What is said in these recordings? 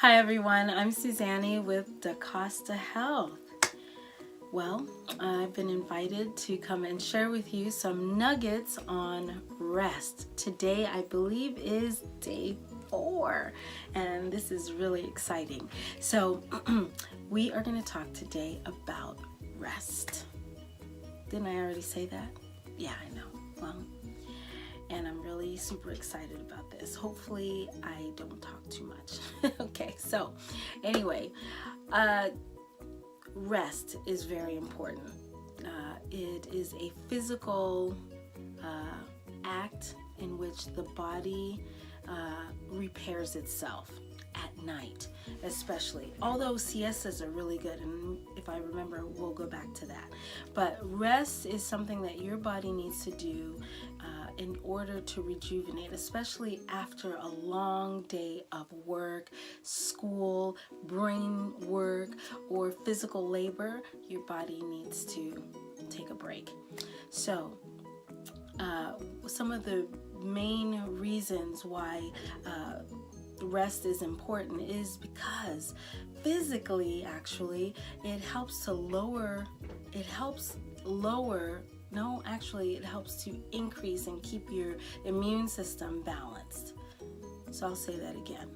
Hi everyone, I'm Suzanne with DaCosta Health. Well, I've been invited to come and share with you some nuggets on rest. Today I believe is day 4 and this is really exciting. So we are going to talk today about rest. Didn't I already say that? Yeah, I know. Well, and I'm really super excited about this. Hopefully I don't talk too much. Okay, so anyway, rest is very important. It is a physical act in which the body repairs itself at night, especially. Although siestas are really good, and if I remember, we'll go back to that. But rest is something that your body needs to do in order to rejuvenate, especially after a long day of work, school, brain work, or physical labor. Your body needs to take a break. So some of the main reasons why rest is important is because physically, actually, it helps to increase and keep your immune system balanced. So I'll say that again.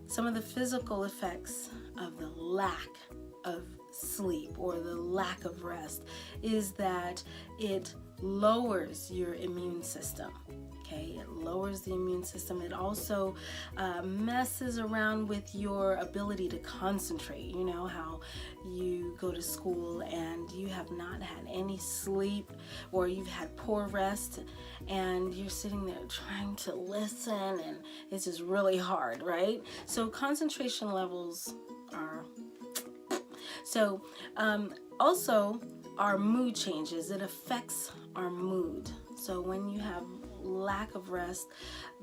Some of the physical effects of the lack of sleep or the lack of rest is that it lowers your immune system. Okay, it lowers the immune system. It also messes around with your ability to concentrate. You know how you go to school and you have not had any sleep, or you've had poor rest, and you're sitting there trying to listen, and it's just really hard, right? So concentration levels are... So also our mood changes. It affects our mood. So when you have lack of rest,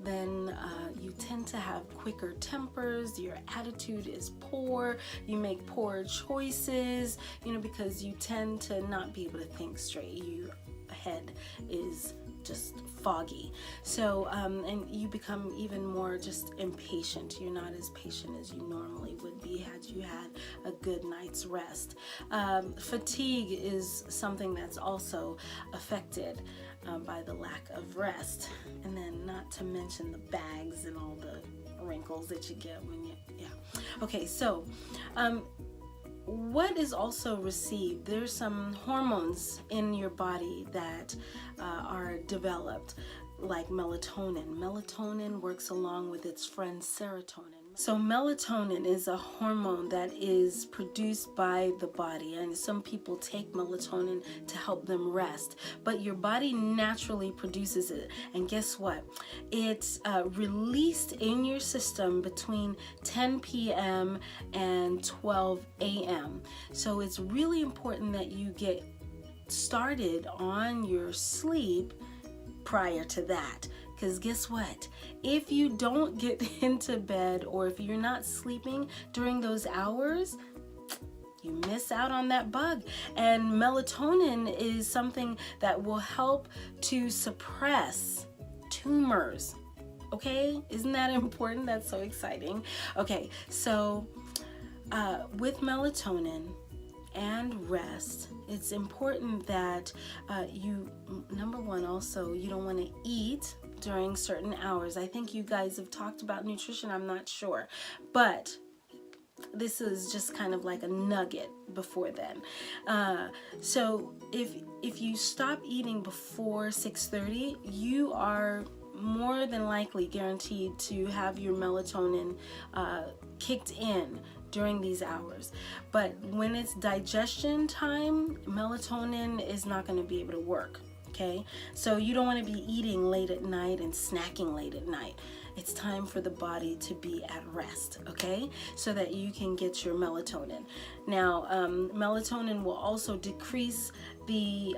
then you tend to have quicker tempers, your attitude is poor, you make poor choices, because you tend to not be able to think straight. Your head is just foggy. So and you become even more just impatient. You're not as patient as you normally would be had you had a good night's rest. Fatigue is something that's also affected by the lack of rest, and then not to mention the bags and all the wrinkles that you get when you okay. So what is also received, there's some hormones in your body that are developed, like melatonin. Melatonin works along with its friend serotonin. So melatonin is a hormone that is produced by the body, and some people take melatonin to help them rest, but your body naturally produces it. And guess what? It's released in your system between 10 p.m. and 12 a.m. So it's really important that you get started on your sleep prior to that. Because guess what? If you don't get into bed, or if you're not sleeping during those hours, you miss out on that bug. And melatonin is something that will help to suppress tumors. Okay? Isn't that important? That's so exciting. Okay, so with melatonin and rest, it's important that number one, also, you don't want to eat during certain hours. I think you guys have talked about nutrition, I'm not sure, but this is just kind of like a nugget before then. So if you stop eating before 6:30, you are more than likely guaranteed to have your melatonin kicked in during these hours. But when it's digestion time, melatonin is not going to be able to work. Okay, so you don't want to be eating late at night and snacking late at night. It's time for the body to be at rest, okay, so that you can get your melatonin. Now, melatonin will also decrease the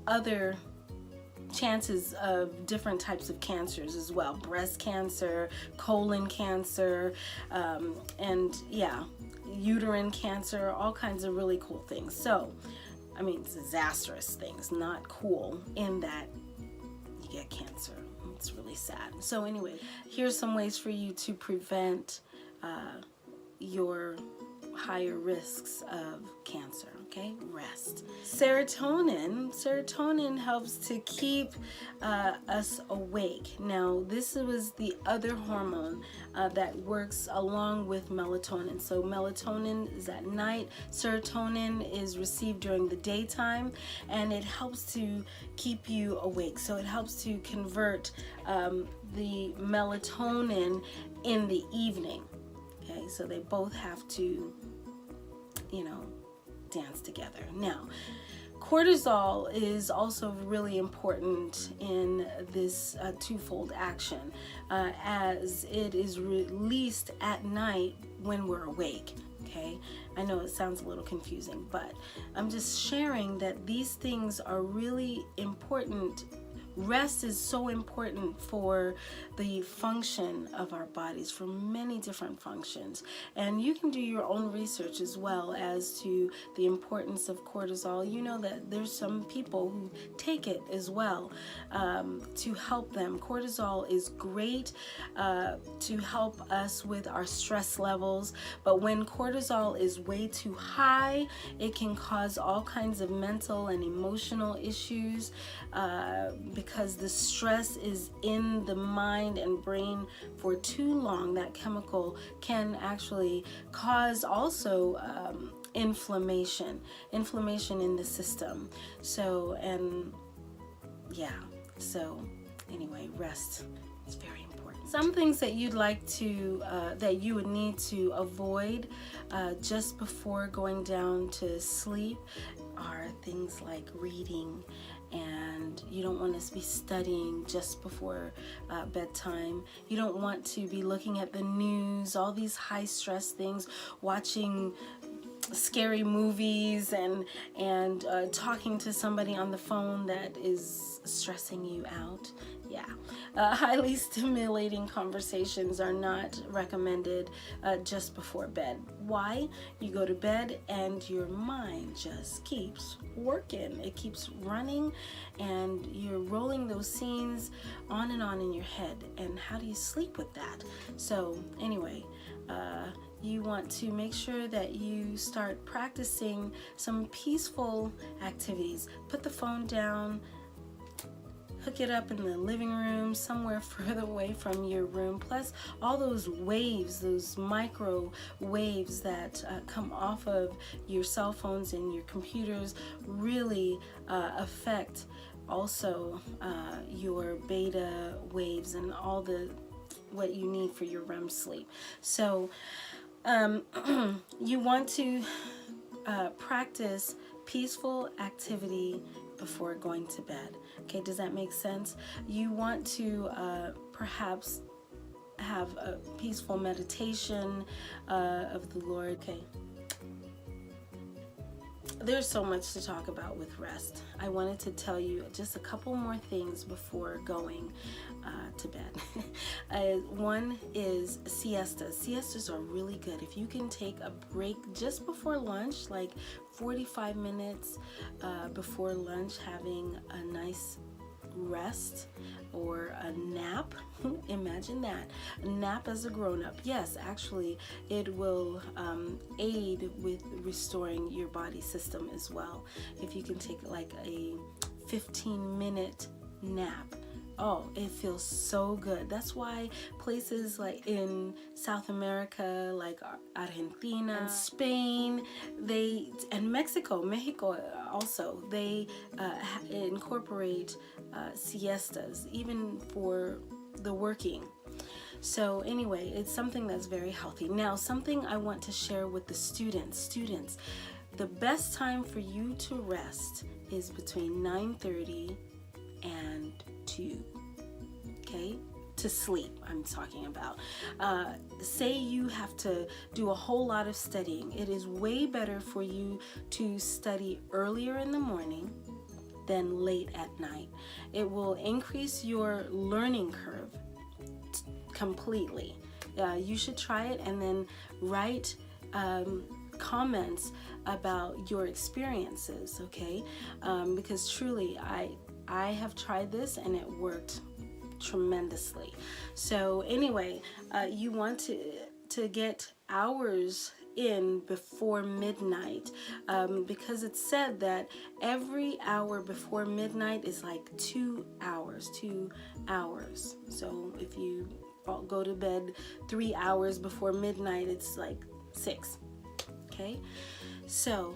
other chances of different types of cancers as well. Breast cancer, colon cancer, and uterine cancer, all kinds of really cool things. So I mean, disastrous things, not cool in that you get cancer. it's really sad. So anyway, here's some ways for you to prevent your higher risks of cancer. Okay, rest. Serotonin helps to keep us awake. Now, this was the other hormone that works along with melatonin. So melatonin is at night, serotonin is received during the daytime, and it helps to keep you awake. So it helps to convert the melatonin in the evening. Okay, so they both have to, dance together. Now, cortisol is also really important in this twofold action, as it is released at night when we're awake. Okay, I know it sounds a little confusing, but I'm just sharing that these things are really important. Rest is so important for the function of our bodies, for many different functions. And you can do your own research as well as to the importance of cortisol. You know that there's some people who take it as well to help them. Cortisol is great to help us with our stress levels, but when cortisol is way too high, it can cause all kinds of mental and emotional issues because the stress is in the mind and brain for too long. That chemical can actually cause also inflammation in the system. So anyway, rest is very important. Some things that you'd like to that you would need to avoid just before going down to sleep are things like reading, and you don't want to be studying just before bedtime. You don't want to be looking at the news, all these high stress things, watching scary movies and talking to somebody on the phone that is stressing you out. Yeah, highly stimulating conversations are not recommended just before bed. Why? You go to bed and your mind just keeps working. It keeps running and you're rolling those scenes on and on in your head. And how do you sleep with that? So anyway, you want to make sure that you start practicing some peaceful activities. Put the phone down, hook it up in the living room, somewhere further away from your room. Plus, all those waves, those micro waves that come off of your cell phones and your computers really affect also your beta waves and all the what you need for your REM sleep. So you want to practice peaceful activity before going to bed. Okay, does that make sense? You want to perhaps have a peaceful meditation of the Lord. Okay. There's so much to talk about with rest. I wanted to tell you just a couple more things before going to bed. One is siestas. Siestas are really good. If you can take a break just before lunch, like 45 minutes before lunch, having a nice rest or a nap. Imagine that. A nap as a grown-up. Yes, actually, it will aid with restoring your body system as well. If you can take like a 15-minute nap. Oh, it feels so good. That's why places like in South America, like Argentina and Spain, and Mexico also, they incorporate siestas, even for the working. So anyway, it's something that's very healthy. Now, something I want to share with the students, the best time for you to rest is between 9:30 and 2, okay? To sleep, I'm talking about. Say you have to do a whole lot of studying. It is way better for you to study earlier in the morning than late at night. It will increase your learning curve completely. You should try it and then write comments about your experiences, okay? Because truly, I have tried this and it worked tremendously. So anyway, you want to get hours in before midnight, because it's said that every hour before midnight is like 2 hours. So if you go to bed 3 hours before midnight, it's like 6. Okay, so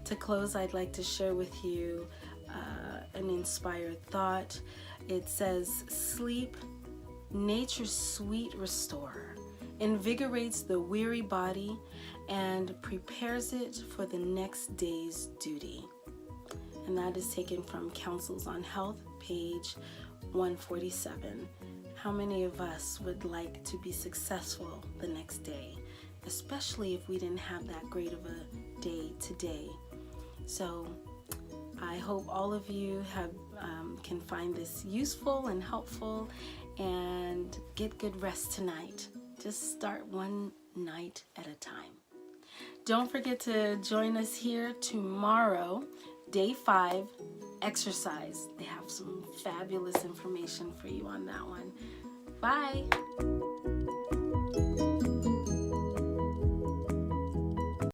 to close, I'd like to share with you an inspired thought. It says, sleep, nature's sweet restorer, invigorates the weary body and prepares it for the next day's duty. And that is taken from Counsels on Health, page 147. How many of us would like to be successful the next day, especially if we didn't have that great of a day today? So I hope all of you can find this useful and helpful, and get good rest tonight. Just start one night at a time. Don't forget to join us here tomorrow, day 5, exercise. They have some fabulous information for you on that one. Bye.